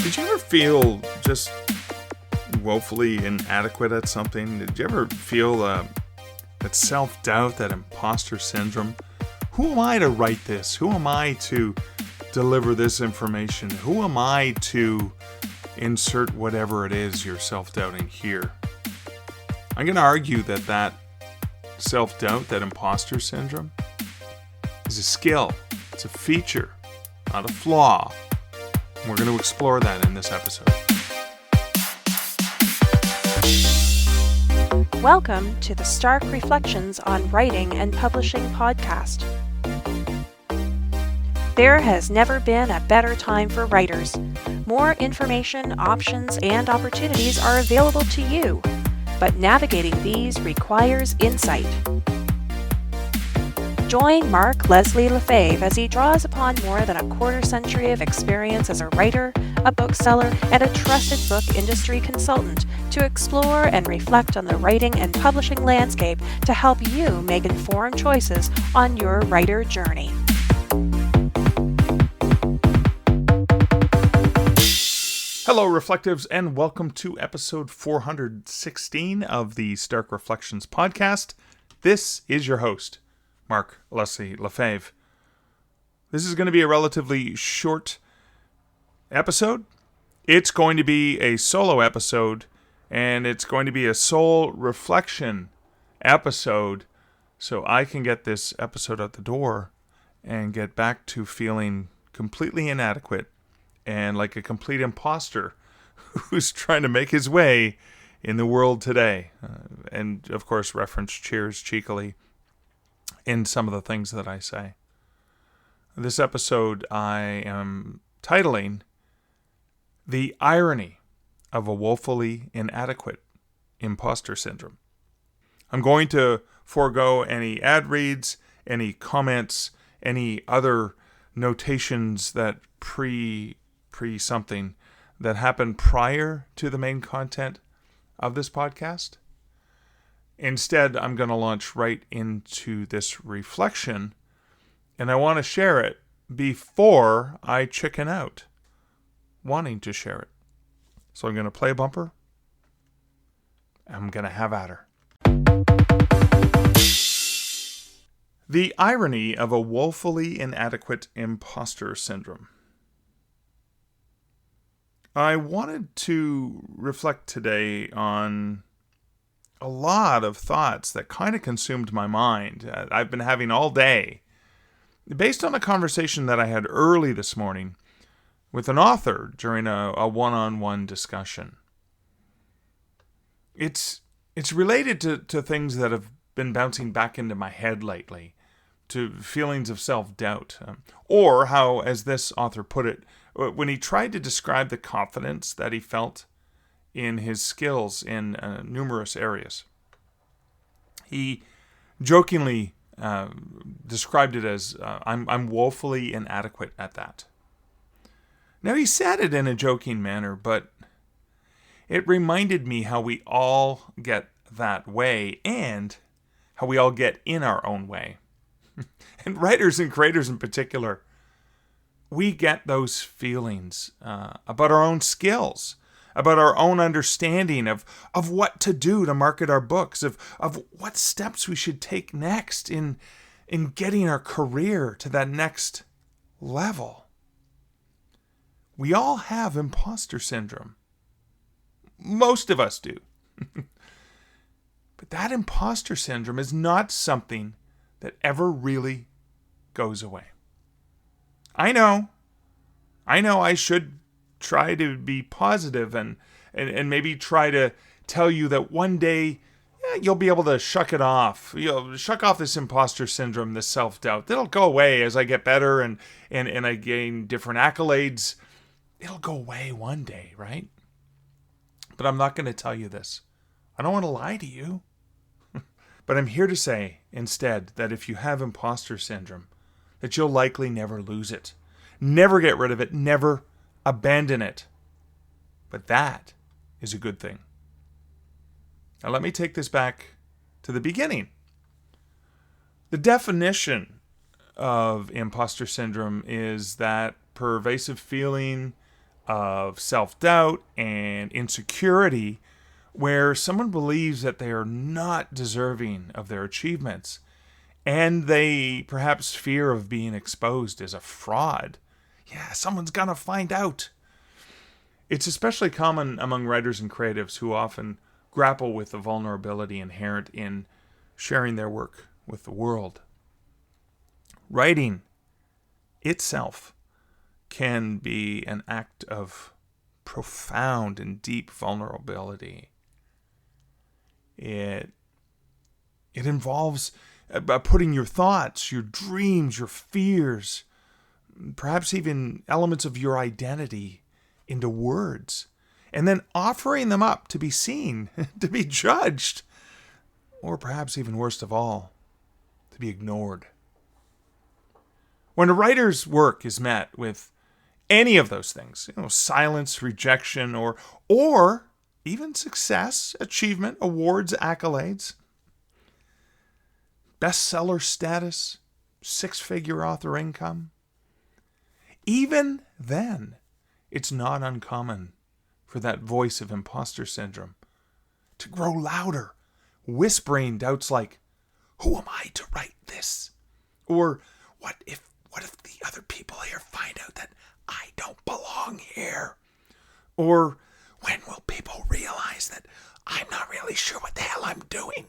Did you ever feel just woefully inadequate at something? Did you ever feel that self-doubt, that imposter syndrome? Who am I to write this? Who am I to deliver this information? Who am I to insert whatever it is you're self-doubting here? I'm going to argue that self-doubt, that imposter syndrome, is a skill. It's a feature, not a flaw. We're going to explore that in this episode. Welcome to the Stark Reflections on Writing and Publishing podcast. There has never been a better time for writers. More information, options, and opportunities are available to you, but navigating these requires insight. Join Mark Leslie Lefebvre as he draws upon more than a quarter century of experience as a writer, a bookseller, and a trusted book industry consultant to explore and reflect on the writing and publishing landscape to help you make informed choices on your writer journey. Hello, Reflectives, and welcome to episode 416 of the Stark Reflections podcast. This is your host, Mark Leslie Lefebvre. This is going to be a relatively short episode. It's going to be a solo episode, and it's going to be a soul reflection episode, so I can get this episode out the door and get back to feeling completely inadequate and like a complete imposter who's trying to make his way in the world today. And, of course, reference Cheers cheekily in some of the things that I say. This episode I am titling The Irony of a Woefully Inadequate Imposter Syndrome. I'm going to forego any ad reads, any comments, any other notations that pre something that happened prior to the main content of this podcast. Instead, I'm going to launch right into this reflection, and I want to share it before I chicken out wanting to share it. So I'm going to play a bumper. I'm going to have at her. The irony of a woefully inadequate imposter syndrome. I wanted to reflect today on a lot of thoughts that kind of consumed my mind. I've been having all day, based on a conversation that I had early this morning with an author during a one-on-one discussion. It's related to things that have been bouncing back into my head lately, to feelings of self-doubt, or how, as this author put it, when he tried to describe the confidence that he felt in his skills in numerous areas. He jokingly described it as, I'm woefully inadequate at that. Now, he said it in a joking manner, but it reminded me how we all get that way and how we all get in our own way. And writers and creators in particular, we get those feelings about our own skills, about our own understanding of what to do to market our books, of what steps we should take next in getting our career to that next level. We all have imposter syndrome. Most of us do. But that imposter syndrome is not something that ever really goes away. I know I should try to be positive and maybe try to tell you that one day you'll be able to shuck it off. You'll shuck off this imposter syndrome, this self-doubt. It'll go away as I get better and I gain different accolades. It'll go away one day, right? But I'm not going to tell you this. I don't want to lie to you. But I'm here to say instead that if you have imposter syndrome, that you'll likely never lose it. Never get rid of it. Never abandon it. But that is a good thing. Now let me take this back to the beginning. The definition of imposter syndrome is that pervasive feeling of self-doubt and insecurity, where someone believes that they are not deserving of their achievements, and they perhaps fear of being exposed as a fraud. Yeah, someone's gonna find out. It's especially common among writers and creatives who often grapple with the vulnerability inherent in sharing their work with the world. Writing itself can be an act of profound and deep vulnerability. It involves putting your thoughts, your dreams, your fears, perhaps even elements of your identity into words, and then offering them up to be seen, to be judged, or perhaps even worst of all, to be ignored. When a writer's work is met with any of those things, silence, rejection, or even success, achievement, awards, accolades, bestseller status, six-figure author income, even then, it's not uncommon for that voice of imposter syndrome to grow louder, whispering doubts like, who am I to write this? Or what if the other people here find out that I don't belong here? Or when will people realize that I'm not really sure what the hell I'm doing?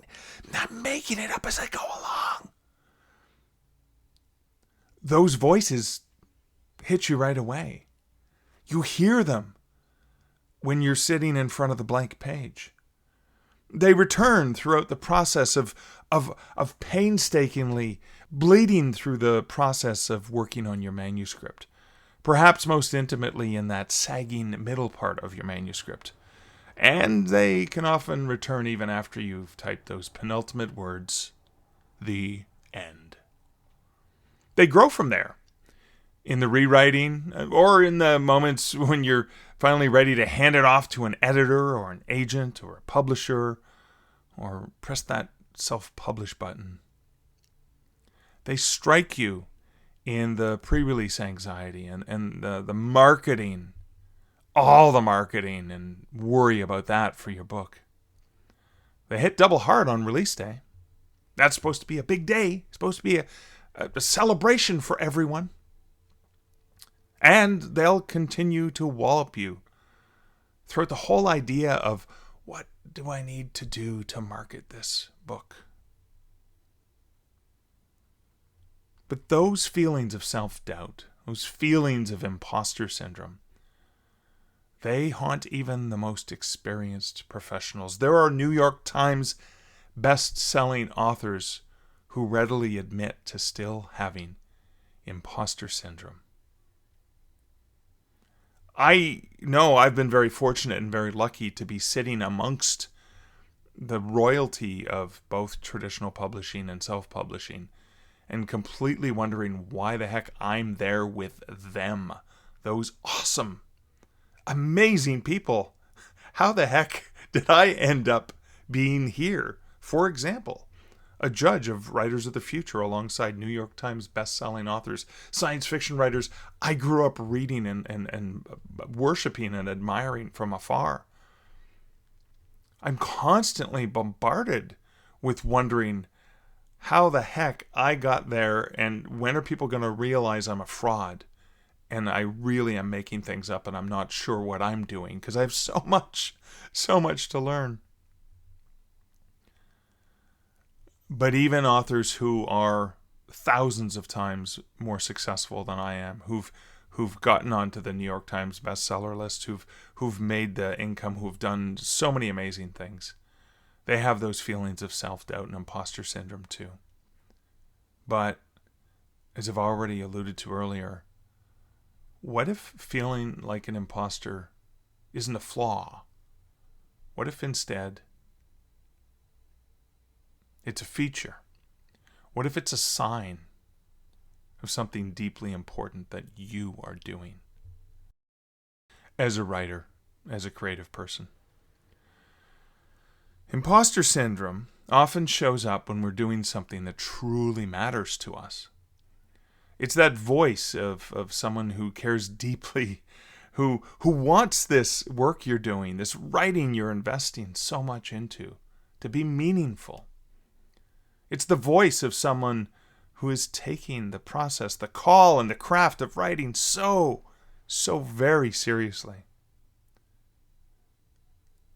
I'm making it up as I go along. Those voices hit you right away. You hear them when you're sitting in front of the blank page. They return throughout the process of painstakingly bleeding through the process of working on your manuscript, perhaps most intimately in that sagging middle part of your manuscript. And they can often return even after you've typed those penultimate words, the end. They grow from there. In the rewriting, or in the moments when you're finally ready to hand it off to an editor or an agent or a publisher, or press that self-publish button. They strike you in the pre-release anxiety and the marketing, all the marketing and worry about that for your book. They hit double hard on release day. That's supposed to be a big day. It's supposed to be a celebration for everyone. And they'll continue to wallop you throughout the whole idea of, what do I need to do to market this book? But those feelings of self-doubt, those feelings of imposter syndrome, they haunt even the most experienced professionals. There are New York Times best-selling authors who readily admit to still having imposter syndrome. I know I've been very fortunate and very lucky to be sitting amongst the royalty of both traditional publishing and self-publishing and completely wondering why the heck I'm there with them. Those awesome, amazing people. How the heck did I end up being here? For example, a judge of Writers of the Future alongside New York Times best-selling authors, science fiction writers I grew up reading and worshiping and admiring from afar. I'm constantly bombarded with wondering how the heck I got there, and when are people going to realize I'm a fraud and I really am making things up and I'm not sure what I'm doing because I have so much to learn. But even authors who are thousands of times more successful than I am, who've gotten onto the New York Times bestseller list, who've made the income, who've done so many amazing things, they have those feelings of self-doubt and imposter syndrome too. But as I've already alluded to earlier, what if feeling like an imposter isn't a flaw? What if instead it's a feature? What if it's a sign of something deeply important that you are doing as a writer, as a creative person? Imposter syndrome often shows up when we're doing something that truly matters to us. It's that voice of someone who cares deeply who wants this work you're doing, this writing you're investing so much into, to be meaningful. It's the voice of someone who is taking the process, the call, and the craft of writing so very seriously.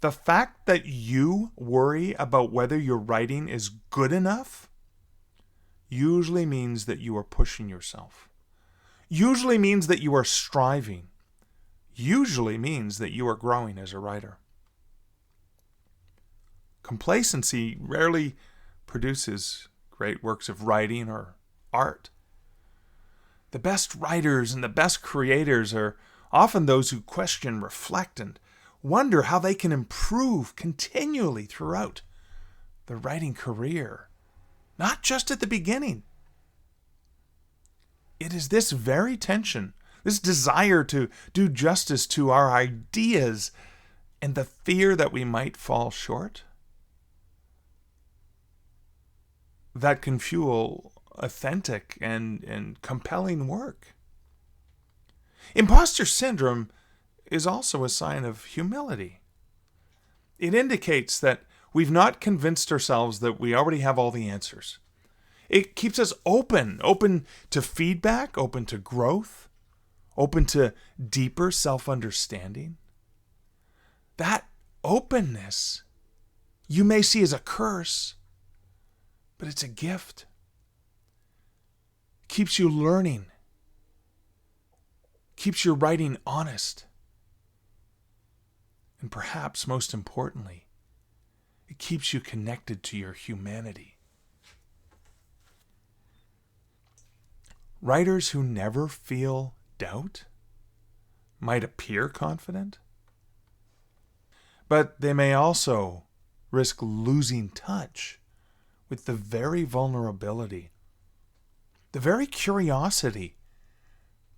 The fact that you worry about whether your writing is good enough usually means that you are pushing yourself. Usually means that you are striving. Usually means that you are growing as a writer. Complacency rarely produces great works of writing or art. The best writers and the best creators are often those who question, reflect, and wonder how they can improve continually throughout the writing career, not just at the beginning. It is this very tension, this desire to do justice to our ideas, and the fear that we might fall short, that can fuel authentic and compelling work. Imposter syndrome is also a sign of humility. It indicates that we've not convinced ourselves that we already have all the answers. It keeps us open to feedback, open to growth, open to deeper self-understanding. That openness you may see as a curse, but it's a gift. It keeps you learning, keeps your writing honest, and perhaps most importantly, it keeps you connected to your humanity. Writers who never feel doubt might appear confident, but they may also risk losing touch with the very vulnerability, the very curiosity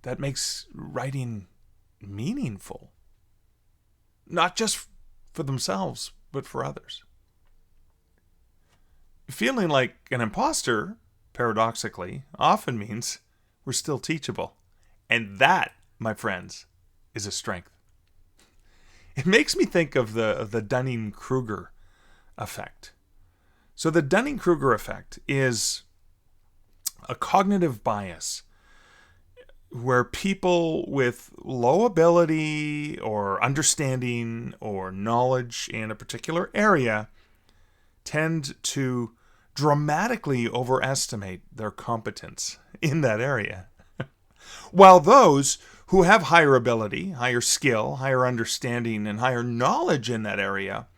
that makes writing meaningful, not just for themselves, but for others. Feeling like an imposter, paradoxically, often means we're still teachable. And that, my friends, is a strength. It makes me think of the Dunning-Kruger effect. So the Dunning-Kruger effect is a cognitive bias where people with low ability or understanding or knowledge in a particular area tend to dramatically overestimate their competence in that area. While those who have higher ability, higher skill, higher understanding, and higher knowledge in that area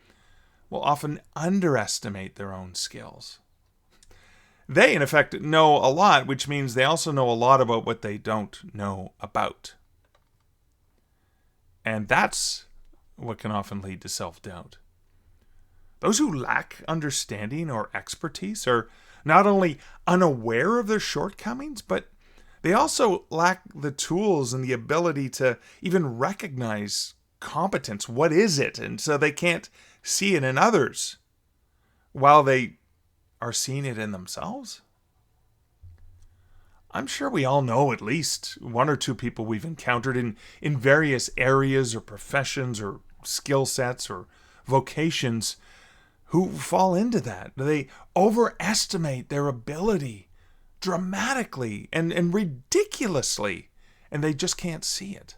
will often underestimate their own skills. They, in effect, know a lot, which means they also know a lot about what they don't know about. And that's what can often lead to self-doubt. Those who lack understanding or expertise are not only unaware of their shortcomings, but they also lack the tools and the ability to even recognize competence. What is it? And so they can't see it in others while they are seeing it in themselves. I'm sure we all know at least one or two people we've encountered in various areas or professions or skill sets or vocations who fall into that. They overestimate their ability dramatically and ridiculously, and they just can't see it.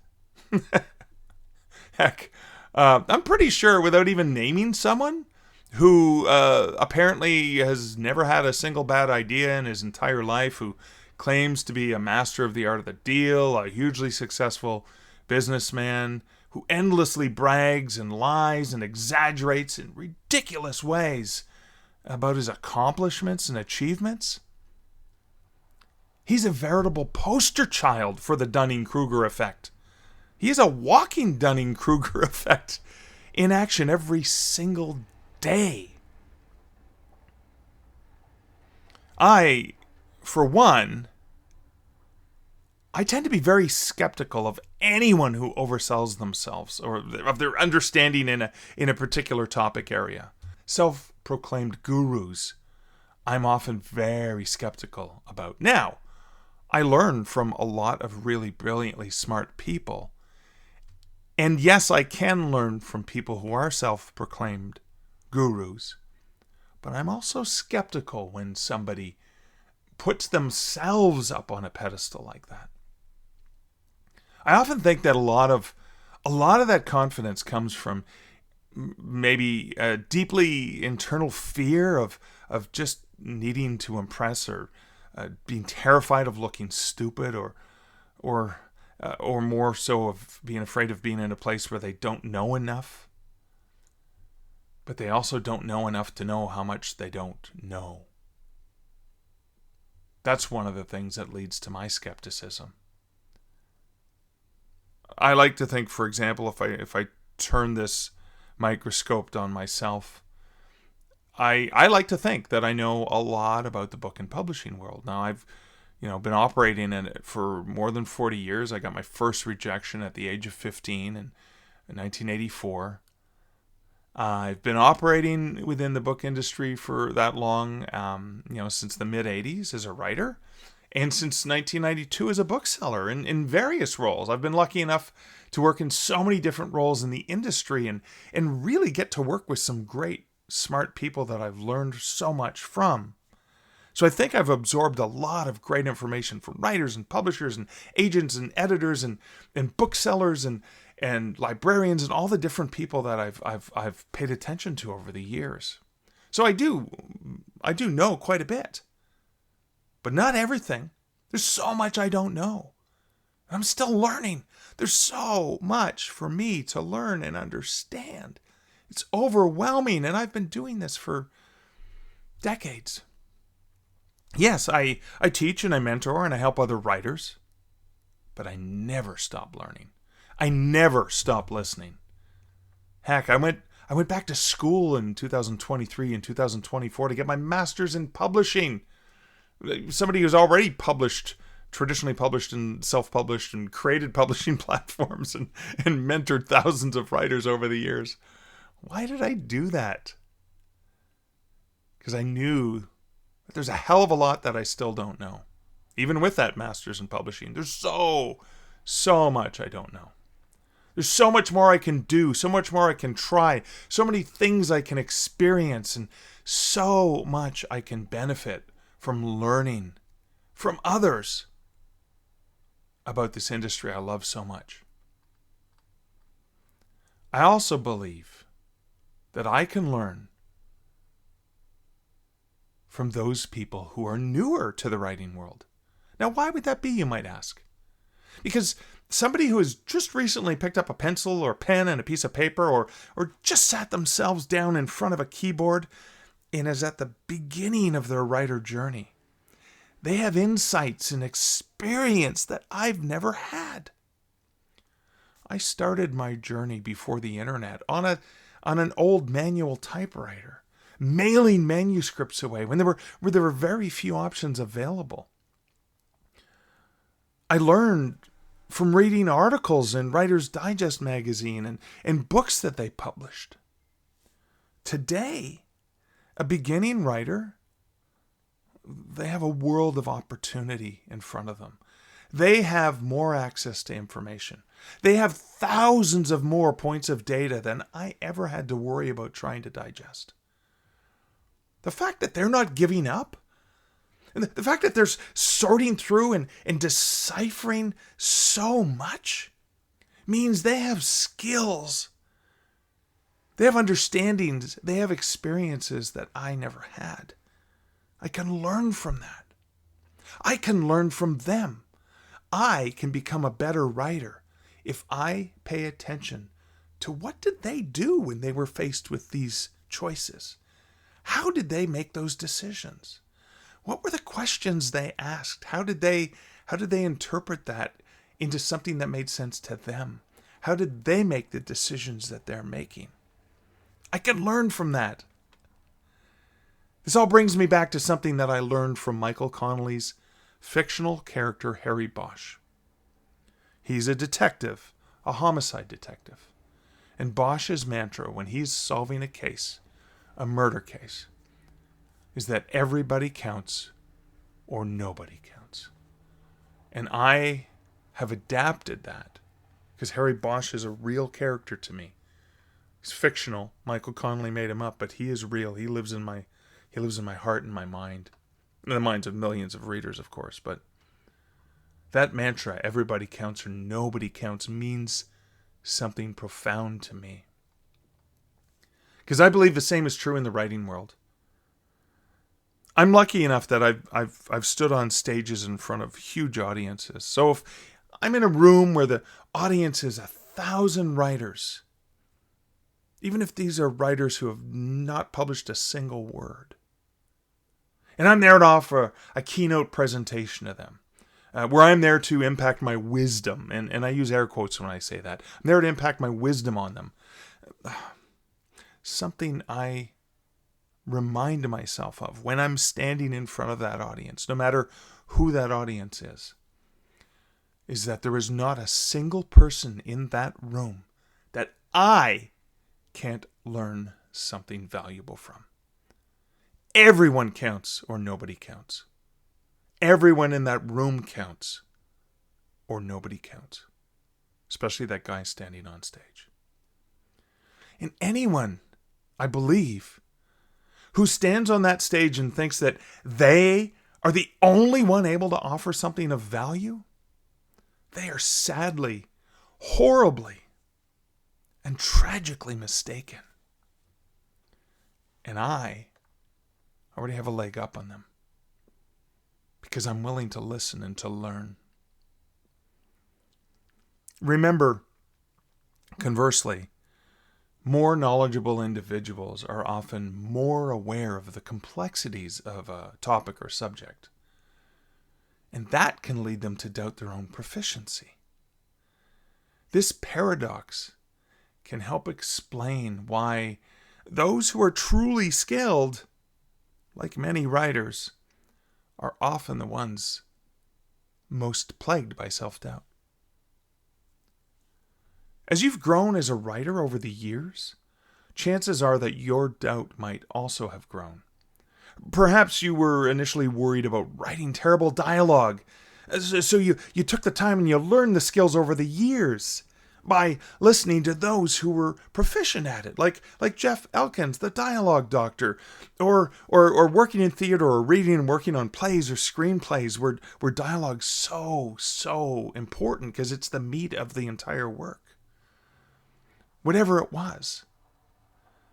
Heck, I'm pretty sure, without even naming someone who apparently has never had a single bad idea in his entire life, who claims to be a master of the art of the deal, a hugely successful businessman, who endlessly brags and lies and exaggerates in ridiculous ways about his accomplishments and achievements. He's a veritable poster child for the Dunning-Kruger effect. He is a walking Dunning-Kruger effect in action every single day. I, for one, I tend to be very skeptical of anyone who oversells themselves or of their understanding in a particular topic area. Self-proclaimed gurus, I'm often very skeptical about. Now, I learn from a lot of really brilliantly smart people, And yes, I can learn from people who are self-proclaimed gurus, but I'm also skeptical when somebody puts themselves up on a pedestal like that. I often think that a lot of that confidence comes from maybe a deeply internal fear of just needing to impress, or being terrified of looking stupid, or more so of being afraid of being in a place where they don't know enough, but they also don't know enough to know how much they don't know. That's one of the things that leads to my skepticism. I like to think, for example, if I turn this microscope on myself, I like to think that I know a lot about the book and publishing world. Now, I've been operating in it for more than 40 years. I got my first rejection at the age of 15 in 1984. I've been operating within the book industry for that long, since the mid-'80s as a writer, and since 1992 as a bookseller in various roles. I've been lucky enough to work in so many different roles in the industry and really get to work with some great, smart people that I've learned so much from. So I think I've absorbed a lot of great information from writers and publishers and agents and editors and booksellers and librarians and all the different people that I've paid attention to over the years. So I do know quite a bit, but not everything. There's so much I don't know. I'm still learning. There's so much for me to learn and understand. It's overwhelming, and I've been doing this for decades. Yes, I teach and I mentor and I help other writers, but I never stop learning. I never stop listening. Heck, I went back to school in 2023 and 2024 to get my master's in publishing. Somebody who's already traditionally published and self-published and created publishing platforms and mentored thousands of writers over the years. Why did I do that? Because I knew that there's a hell of a lot that I still don't know. Even with that master's in publishing, there's so much I don't know. There's so much more I can do, so much more I can try, so many things I can experience, and so much I can benefit from learning from others about this industry I love so much. I also believe that I can learn from those people who are newer to the writing world. Now, why would that be, you might ask? Because somebody who has just recently picked up a pencil or pen and a piece of paper, or just sat themselves down in front of a keyboard and is at the beginning of their writer journey, they have insights and experience that I've never had. I started my journey before the internet on an old manual typewriter, mailing manuscripts away when there were very few options available. I learned from reading articles in Writer's Digest magazine and books that they published. Today, a beginning writer, they have a world of opportunity in front of them. They have more access to information. They have thousands of more points of data than I ever had to worry about trying to digest. The fact that they're not giving up, and the fact that they're sorting through and deciphering so much, means they have skills. They have understandings. They have experiences that I never had. I can learn from that. I can learn from them. I can become a better writer if I pay attention to what did they do when they were faced with these choices. How did they make those decisions? What were the questions they asked? How did they interpret that into something that made sense to them? How did they make the decisions that they're making? I can learn from that. This all brings me back to something that I learned from Michael Connelly's fictional character, Harry Bosch. He's a detective, a homicide detective. And Bosch's mantra when he's solving a case, a murder case, is that everybody counts or nobody counts. And I have adapted that because Harry Bosch is a real character to me. He's fictional. Michael Connelly made him up, but he is real. He lives in my heart and my mind. In the minds of millions of readers, of course, but that mantra, everybody counts or nobody counts, means something profound to me. Because I believe the same is true in the writing world. I'm lucky enough that I've stood on stages in front of huge audiences. So if I'm in a room where the audience is 1,000 writers, even if these are writers who have not published a single word, and I'm there to offer a keynote presentation to them, where I'm there to impact my wisdom, and I use air quotes when I say that. I'm there to impact my wisdom on them. Something I remind myself of when I'm standing in front of that audience, no matter who that audience is that there is not a single person in that room that I can't learn something valuable from. Everyone counts or nobody counts. Everyone in that room counts or nobody counts. Especially that guy standing on stage. And anyone, I believe, who stands on that stage and thinks that they are the only one able to offer something of value, they are sadly, horribly, and tragically mistaken. And I already have a leg up on them because I'm willing to listen and to learn. Remember, conversely, more knowledgeable individuals are often more aware of the complexities of a topic or subject. And that can lead them to doubt their own proficiency. This paradox can help explain why those who are truly skilled, like many writers, are often the ones most plagued by self-doubt. As you've grown as a writer over the years, chances are that your doubt might also have grown. Perhaps you were initially worried about writing terrible dialogue, so you took the time and you learned the skills over the years by listening to those who were proficient at it, like Jeff Elkins, the dialogue doctor, or working in theater or reading and working on plays or screenplays where dialogue's so important because it's the meat of the entire work. Whatever it was,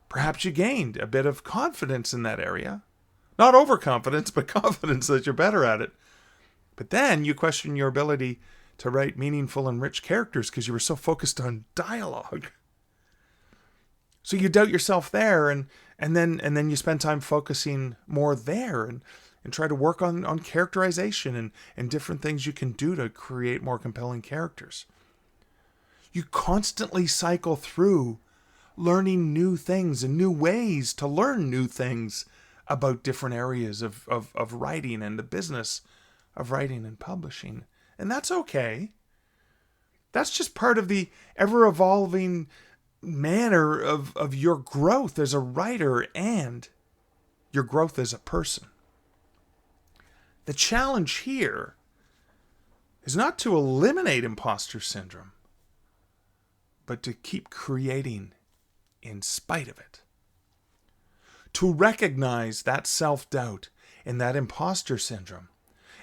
perhaps you gained a bit of confidence in that area. Not overconfidence, but confidence that you're better at it. But then you question your ability to write meaningful and rich characters because you were so focused on dialogue. So you doubt yourself there, and then you spend time focusing more there and try to work on characterization and different things you can do to create more compelling characters. You constantly cycle through learning new things and new ways to learn new things about different areas of writing and the business of writing and publishing. And that's okay. That's just part of the ever-evolving manner of your growth as a writer and your growth as a person. The challenge here is not to eliminate imposter syndrome, but to keep creating in spite of it. To recognize that self-doubt and that imposter syndrome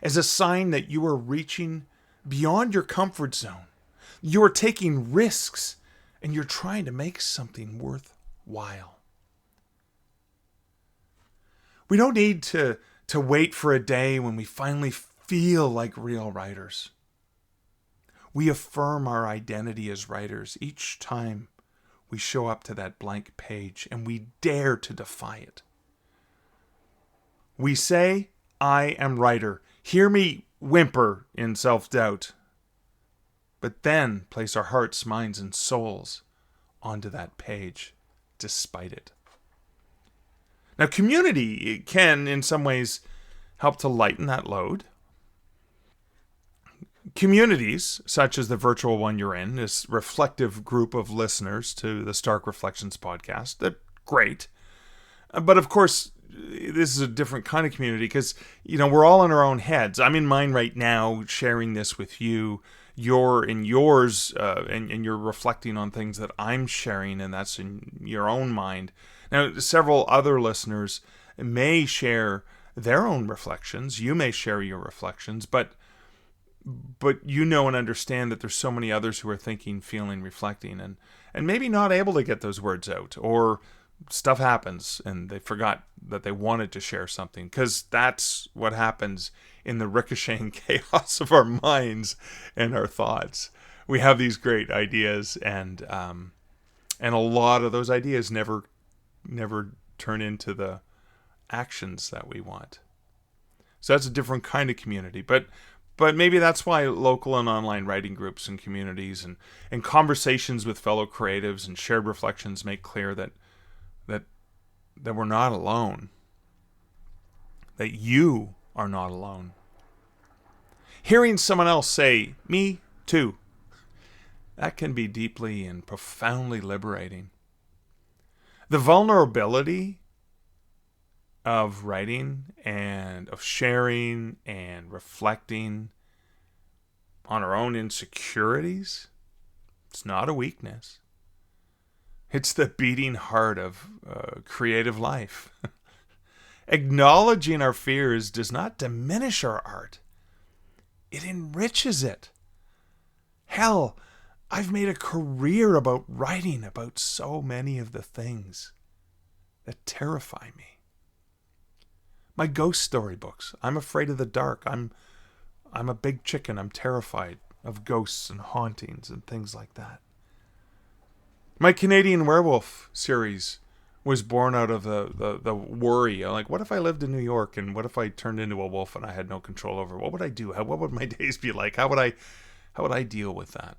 as a sign that you are reaching beyond your comfort zone. You are taking risks and you're trying to make something worthwhile. We don't need to wait for a day when we finally feel like real writers. We affirm our identity as writers each time we show up to that blank page and we dare to defy it. We say, I am writer. Hear me whimper in self-doubt. But then place our hearts, minds, and souls onto that page despite it. Now, community can, in some ways, help to lighten that load. Communities, such as the virtual one you're in, this reflective group of listeners to the Stark Reflections podcast, they're great. But of course, this is a different kind of community because, we're all in our own heads. I'm in mine right now, sharing this with you. you're in yours, and you're reflecting on things that I'm sharing, and that's in your own mind. Now, several other listeners may share their own reflections. You may share your reflections, but you know and understand that there's so many others who are thinking, feeling, reflecting, and maybe not able to get those words out, or stuff happens and they forgot that they wanted to share something, because that's what happens in the ricocheting chaos of our minds and our thoughts. We have these great ideas, and a lot of those ideas never turn into the actions that we want. So that's a different kind of community, but maybe that's why local and online writing groups and communities and conversations with fellow creatives and shared reflections make clear that we're not alone, that you are not alone. Hearing someone else say, "Me too," that can be deeply and profoundly liberating. The vulnerability of writing and of sharing and reflecting on our own insecurities, it's not a weakness. It's the beating heart of creative life. Acknowledging our fears does not diminish our art. It enriches it. Hell, I've made a career about writing about so many of the things that terrify me. My ghost storybooks. I'm afraid of the dark. I'm a big chicken. I'm terrified of ghosts and hauntings and things like that. My Canadian werewolf series was born out of the worry. Like, what if I lived in New York, and what if I turned into a wolf and I had no control over it? What would I do? What would my days be like? How would I deal with that?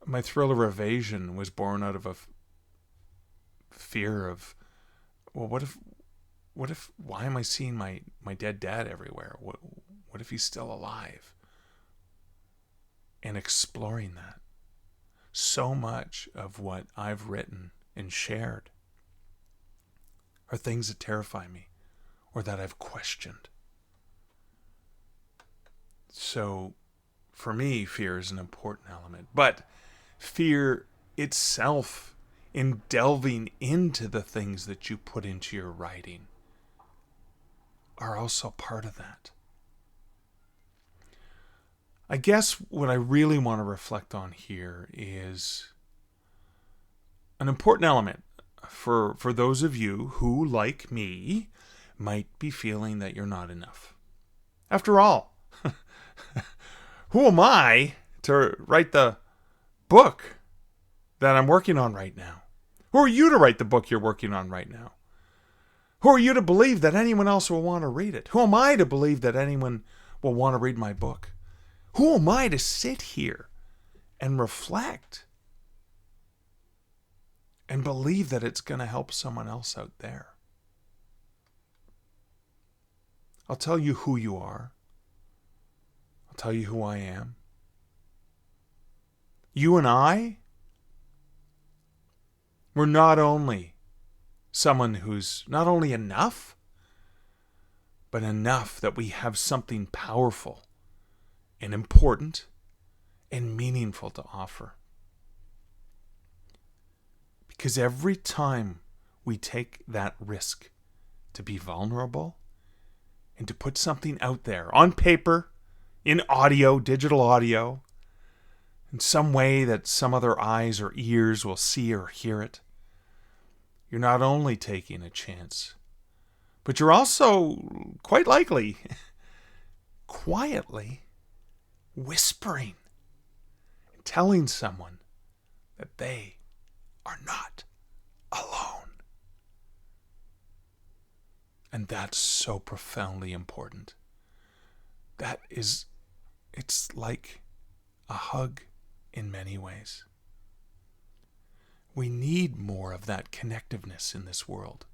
My thriller Evasion was born out of a fear of, well, what if, why am I seeing my dead dad everywhere? What if he's still alive? And exploring that. So much of what I've written and shared are things that terrify me or that I've questioned. So for me, fear is an important element. But fear itself, in delving into the things that you put into your writing, are also part of that. I guess what I really want to reflect on here is an important element for those of you who, like me, might be feeling that you're not enough. After all, who am I to write the book that I'm working on right now? Who are you to write the book you're working on right now? Who are you to believe that anyone else will want to read it? Who am I to believe that anyone will want to read my book? Who am I to sit here and reflect and believe that it's going to help someone else out there? I'll tell you who you are. I'll tell you who I am. You and I, we're not only someone who's not only enough, but enough that we have something powerful and important and meaningful to offer. Because every time we take that risk to be vulnerable and to put something out there on paper, in audio, digital audio, in some way that some other eyes or ears will see or hear it, you're not only taking a chance, but you're also quite likely quietly whispering and telling someone that they are not alone. And that's so profoundly important. It's like a hug in many ways. We need more of that connectiveness in this world.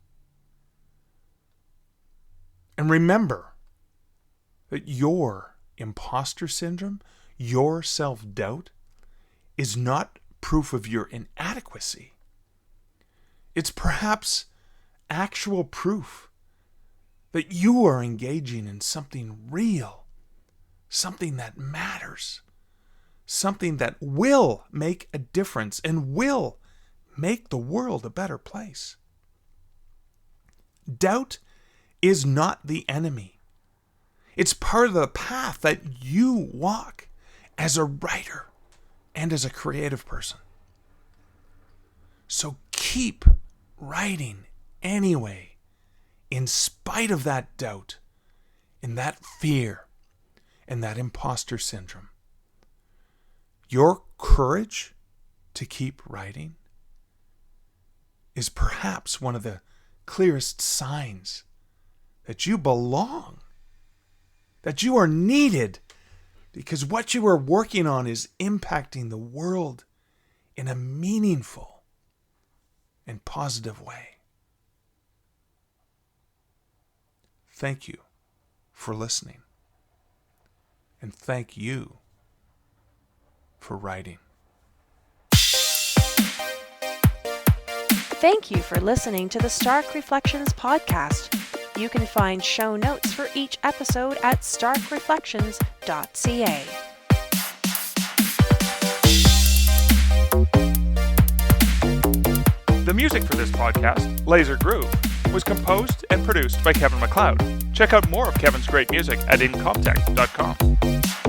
And remember that your imposter syndrome, your self-doubt, is not proof of your inadequacy. It's perhaps actual proof that you are engaging in something real, something that matters, something that will make a difference and will make the world a better place. Doubt is not the enemy. It's part of the path that you walk as a writer and as a creative person. So keep writing anyway, in spite of that doubt and that fear and that imposter syndrome. Your courage to keep writing is perhaps one of the clearest signs that you belong, that you are needed, because what you are working on is impacting the world in a meaningful and positive way. Thank you for listening, and thank you for writing. Thank you for listening to the Stark Reflections podcast. You can find show notes for each episode at starkreflections.ca. The music for this podcast, Laser Groove, was composed and produced by Kevin MacLeod. Check out more of Kevin's great music at incomptech.com.